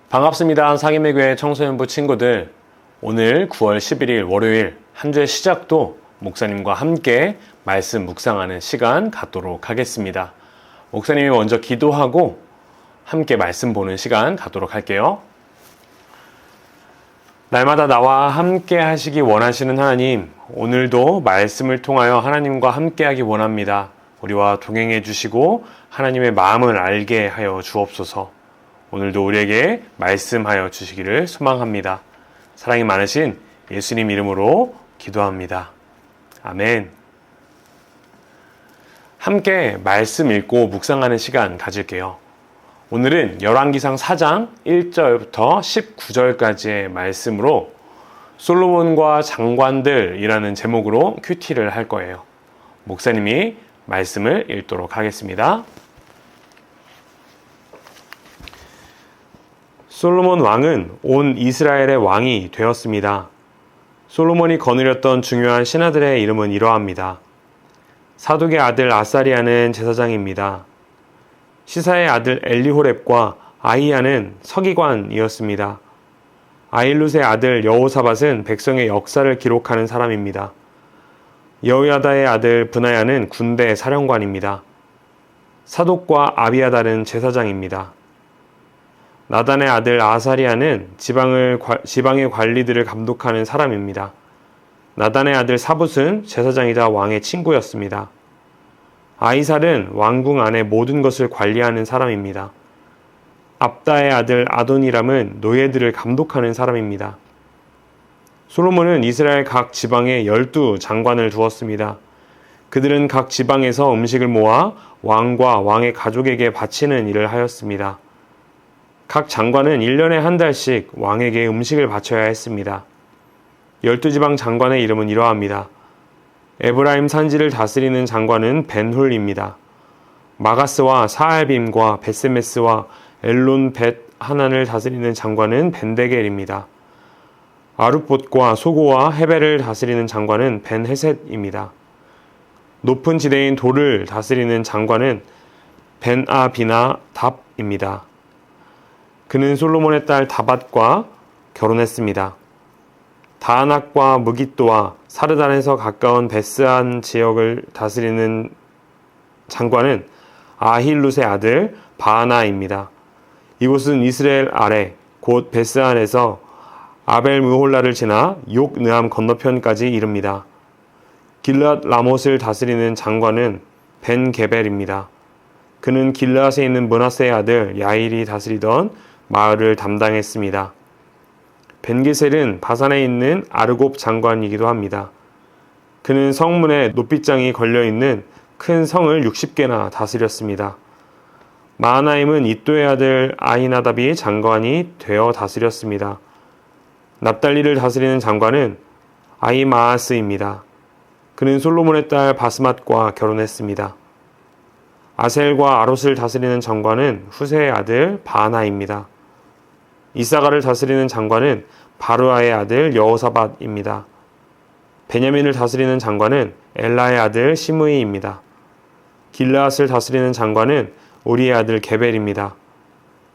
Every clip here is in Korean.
반갑습니다. 상임의 교회 청소년부 친구들. 오늘 9월 11일 월요일 한 주의 시작도 목사님과 함께 말씀 묵상하는 시간 갖도록 하겠습니다. 목사님이 먼저 기도하고 함께 말씀 보는 시간 갖도록 할게요. 날마다 나와 함께 하시기 원하시는 하나님, 오늘도 말씀을 통하여 하나님과 함께 하기 원합니다. 우리와 동행해 주시고 하나님의 마음을 알게 하여 주옵소서. 오늘도 우리에게 말씀하여 주시기를 소망합니다. 사랑이 많으신 예수님 이름으로 기도합니다. 아멘. 함께 말씀 읽고 묵상하는 시간 가질게요. 오늘은 열왕기상 4장 1절부터 19절까지의 말씀으로 솔로몬과 장관들이라는 제목으로 큐티를 할 거예요. 목사님이 말씀을 읽도록 하겠습니다. 솔로몬 왕은 온 이스라엘의 왕이 되었습니다. 솔로몬이 거느렸던 중요한 신하들의 이름은 이러합니다. 사독의 아들 아사리아는 제사장입니다. 시사의 아들 엘리호렙과 아히야는 서기관이었습니다. 아힐룻의 아들 여호사밧은 백성의 역사를 기록하는 사람입니다. 여호야다의 아들 브나야는 군대 사령관입니다. 사독과 아비아달은 제사장입니다. 나단의 아들 아사리아는 지방의 관리들을 감독하는 사람입니다. 나단의 아들 사붓은 제사장이자 왕의 친구였습니다. 아이살은 왕궁 안의 모든 것을 관리하는 사람입니다. 압다의 아들 아도니람은 노예들을 감독하는 사람입니다. 솔로몬은 이스라엘 각 지방에 12 장관을 두었습니다. 그들은 각 지방에서 음식을 모아 왕과 왕의 가족에게 바치는 일을 하였습니다. 각 장관은 1년에 한 달씩 왕에게 음식을 바쳐야 했습니다. 12지방 장관의 이름은 이러합니다. 에브라임 산지를 다스리는 장관은 벤훌입니다. 마가스와 사알빔과 벳세메스와 엘론 벳 하난을 다스리는 장관은 벤데겔입니다. 아룻봇과 소고와 헤벨을 다스리는 장관은 벤헤셋입니다. 높은 지대인 돌을 다스리는 장관은 벤아비나 답입니다. 그는 솔로몬의 딸 다밧과 결혼했습니다. 다아낙과 무깃도와 사르단에서 가까운 베스안 지역을 다스리는 장관은 아힐룻의 아들 바하나입니다. 이곳은 이스라엘 아래 곧 베스안에서 아벨므홀라를 지나 욕느암 건너편까지 이릅니다. 길앗 라못을 다스리는 장관은 벤게벨입니다. 그는 길앗에 있는 므낫세의 아들 야일이 다스리던 마을을 담당했습니다. 벤게셀은 바산에 있는 아르곱 장관이기도 합니다. 그는 성문에 높이장이 걸려있는 큰 성을 60개나 다스렸습니다. 마하나임은 이또의 아들 아히나답이 장관이 되어 다스렸습니다. 납달리를 다스리는 장관은 아히마아스입니다. 그는 솔로몬의 딸 바스맛과 결혼했습니다. 아셀과 아롯을 다스리는 장관은 후세의 아들 바하나입니다. 이사가를 다스리는 장관은 바르아의 아들 여호사밧입니다. 베냐민을 다스리는 장관은 엘라의 아들 시므이입니다. 길르앗을 다스리는 장관은 오리의 아들 게벨입니다.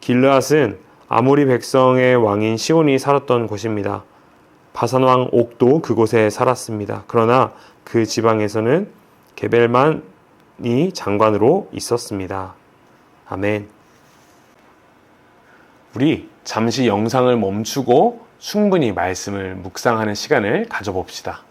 길르앗은 아모리 백성의 왕인 시온이 살았던 곳입니다. 바산 왕 옥도 그곳에 살았습니다. 그러나 그 지방에서는 게벨만이 장관으로 있었습니다. 아멘. 우리 잠시 영상을 멈추고 충분히 말씀을 묵상하는 시간을 가져봅시다.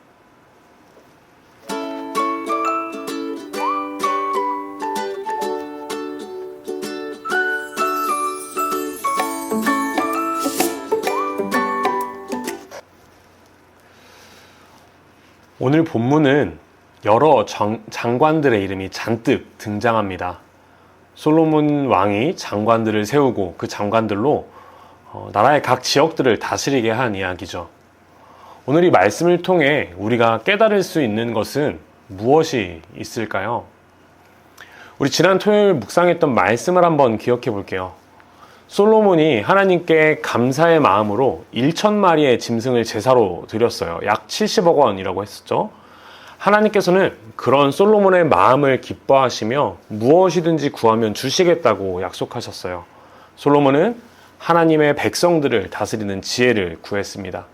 오늘 본문은 여러 장관들의 이름이 잔뜩 등장합니다. 솔로몬 왕이 장관들을 세우고 그 장관들로 나라의 각 지역들을 다스리게 한 이야기죠. 오늘 이 말씀을 통해 우리가 깨달을 수 있는 것은 무엇이 있을까요? 우리 지난 토요일 묵상했던 말씀을 한번 기억해 볼게요. 솔로몬이 하나님께 감사의 마음으로 1,000마리의 짐승을 제사로 드렸어요. 약 70억 원이라고 했었죠. 하나님께서는 그런 솔로몬의 마음을 기뻐하시며 무엇이든지 구하면 주시겠다고 약속하셨어요. 솔로몬은 하나님의 백성들을 다스리는 지혜를 구했습니다.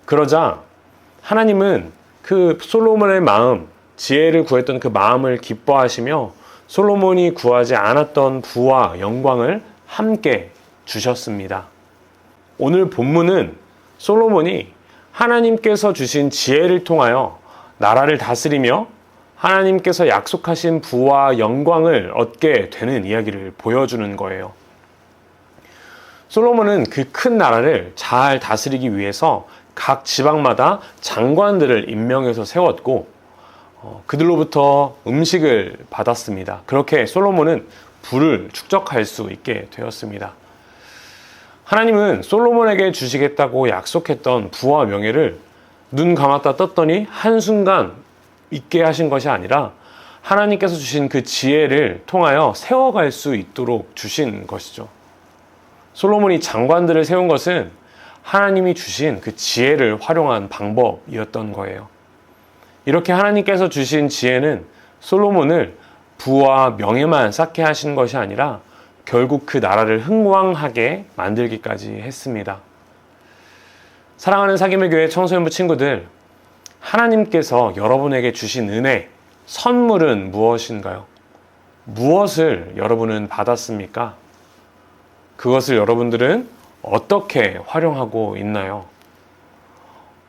그러자 하나님은 그 솔로몬의 마음, 지혜를 구했던 그 마음을 기뻐하시며 솔로몬이 구하지 않았던 부와 영광을 함께 주셨습니다. 오늘 본문은 솔로몬이 하나님께서 주신 지혜를 통하여 나라를 다스리며 하나님께서 약속하신 부와 영광을 얻게 되는 이야기를 보여주는 거예요. 솔로몬은 그 큰 나라를 잘 다스리기 위해서 각 지방마다 장관들을 임명해서 세웠고 그들로부터 음식을 받았습니다. 그렇게 솔로몬은 부를 축적할 수 있게 되었습니다. 하나님은 솔로몬에게 주시겠다고 약속했던 부와 명예를 눈 감았다 떴더니 한순간 있게 하신 것이 아니라 하나님께서 주신 그 지혜를 통하여 세워갈 수 있도록 주신 것이죠. 솔로몬이 장관들을 세운 것은 하나님이 주신 그 지혜를 활용한 방법이었던 거예요. 이렇게 하나님께서 주신 지혜는 솔로몬을 부와 명예만 쌓게 하신 것이 아니라 결국 그 나라를 흥왕하게 만들기까지 했습니다. 사랑하는 사김의 교회 청소년부 친구들, 하나님께서 여러분에게 주신 은혜, 선물은 무엇인가요? 무엇을 여러분은 받았습니까? 그것을 여러분들은 어떻게 활용하고 있나요?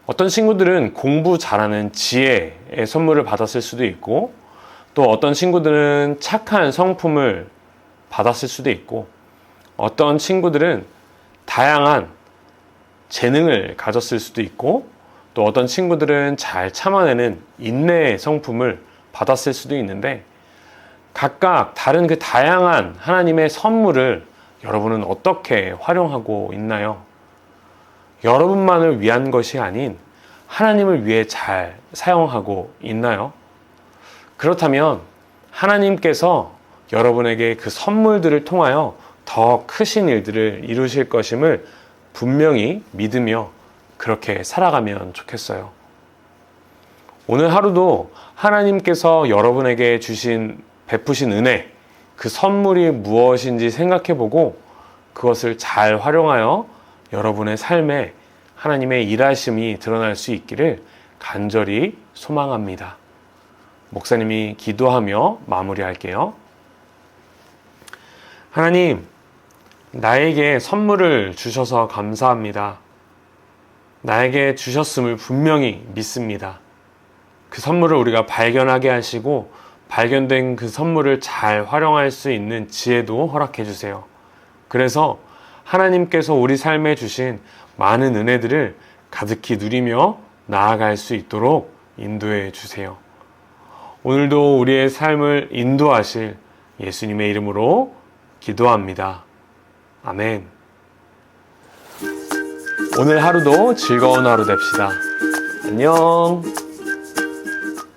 어떤 친구들은 공부 잘하는 지혜의 선물을 받았을 수도 있고, 또 어떤 친구들은 착한 성품을 받았을 수도 있고, 어떤 친구들은 다양한 재능을 가졌을 수도 있고, 또 어떤 친구들은 잘 참아내는 인내의 성품을 받았을 수도 있는데, 각각 다른 그 다양한 하나님의 선물을 여러분은 어떻게 활용하고 있나요? 여러분만을 위한 것이 아닌 하나님을 위해 잘 사용하고 있나요? 그렇다면 하나님께서 여러분에게 그 선물들을 통하여 더 크신 일들을 이루실 것임을 분명히 믿으며 그렇게 살아가면 좋겠어요. 오늘 하루도 하나님께서 여러분에게 베푸신 은혜, 그 선물이 무엇인지 생각해보고 그것을 잘 활용하여 여러분의 삶에 하나님의 일하심이 드러날 수 있기를 간절히 소망합니다. 목사님이 기도하며 마무리할게요. 하나님, 나에게 선물을 주셔서 감사합니다. 나에게 주셨음을 분명히 믿습니다. 그 선물을 우리가 발견하게 하시고 발견된 그 선물을 잘 활용할 수 있는 지혜도 허락해 주세요. 그래서 하나님께서 우리 삶에 주신 많은 은혜들을 가득히 누리며 나아갈 수 있도록 인도해 주세요. 오늘도 우리의 삶을 인도하실 예수님의 이름으로 기도합니다. 아멘. 오늘 하루도 즐거운 하루 됩시다. 안녕.